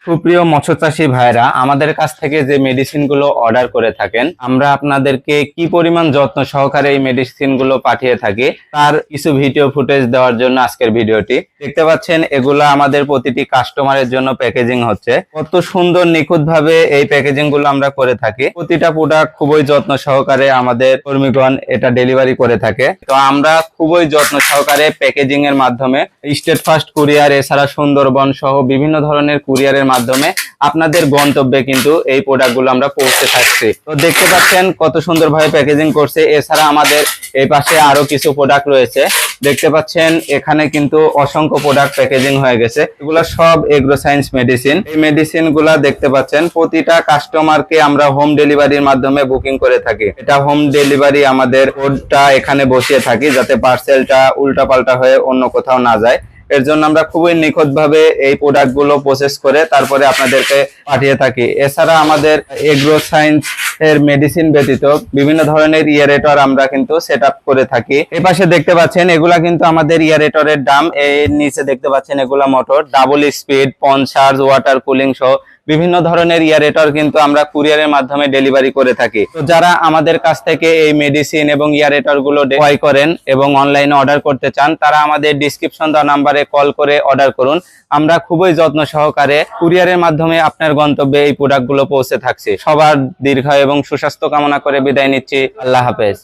সুপ্রিয় মৎস্য চাষী ভাইরা, আমাদের কাছ থেকে যে মেডিসিন গুলো অর্ডার করে থাকেন, আমরা আপনাদেরকে কি পরিমাণ যত্ন সহকারে এই মেডিসিন গুলো পাঠিয়ে থাকি তার কিছু ভিডিও ফুটেজ দেওয়ার জন্য আজকের ভিডিওটি। দেখতে পাচ্ছেন এগুলো আমাদের প্রতিটি কাস্টমারের জন্য প্যাকেজিং হচ্ছে। কত সুন্দর নিখুঁত ভাবে এই প্যাকেজিং গুলো আমরা করে থাকি। প্রতিটা প্রোডাক্ট খুবই যত্ন সহকারে আমাদের কর্মীগণ এটা ডেলিভারি করে থাকে। তো আমরা খুবই যত্ন সহকারে প্যাকেজিং এর মাধ্যমে স্টেট ফার্স্ট কুরিয়ার, এছাড়া সুন্দরবন সহ বিভিন্ন ধরনের কুরিয়ারের মাধ্যমে আপনাদের গন্তব্যে কিন্তু এই প্রোডাক্টগুলো আমরা পৌঁছে থাকছি। তো দেখতে পাচ্ছেন কত সুন্দরভাবে প্যাকেজিং করছে। এছাড়া আমাদের এই পাশে আরো কিছু প্রোডাক্ট রয়েছে। দেখতে পাচ্ছেন এখানে কিন্তু অসংখ্য প্রোডাক্ট প্যাকেজিং হয়ে গেছে। এগুলো সব এগ্রো সায়েন্স মেডিসিন। এই মেডিসিন গুলা দেখতে পাচ্ছেন প্রতিটা কাস্টমারকে আমরা হোম ডেলিভারির মাধ্যমে বুকিং করে থাকি। এটা হোম ডেলিভারি, আমাদের কোডটা এখানে বসিয়ে থাকি যাতে পার্সেলটা উল্টাপাল্টা হয়ে অন্য কোথাও না যায়। এর জন্য আমরা খুবই নিখুঁত ভাবে এই প্রোডাক্ট গুলো প্রসেস করে তারপরে আপনাদেরকে পাঠিয়ে থাকি। এছাড়া আমাদের এগ্রো সায়েন্স এর মেডিসিন ব্যতীত বিভিন্ন ধরনের ইয়ারেটর আমরা কিন্তু সেট আপ করে থাকি। এই পাশে দেখতে পাচ্ছেন এগুলা কিন্তু আমাদের ইয়ারেটরের দাম। এর নিচে দেখতে পাচ্ছেন এগুলা মোটর ডাবল স্পিড, পঞ্চার্জ, ওয়াটার কুলিং সহ বিভিন্ন ধরনের ইয়ারেটর কিন্তু আমরা কুরিয়ারের মাধ্যমে ডেলিভারি করে থাকি। তো যারা আমাদের কাছ থেকে এই মেডিসিন এবং ইয়ারেটর গুলো ক্রয় করেন এবং অনলাইনে অর্ডার করতে চান, তারা আমাদের ডিসক্রিপশন দেওয়া নাম্বারে কল করে অর্ডার করুন। আমরা খুবই যত্ন সহকারে কুরিয়ারের মাধ্যমে আপনার গন্তব্যে এই প্রোডাক্ট গুলো পৌঁছে থাকছি। সবার দীর্ঘায়ু এবং সুস্বাস্থ্য কামনা করে বিদায় নিচ্ছি। আল্লাহ হাফেজ।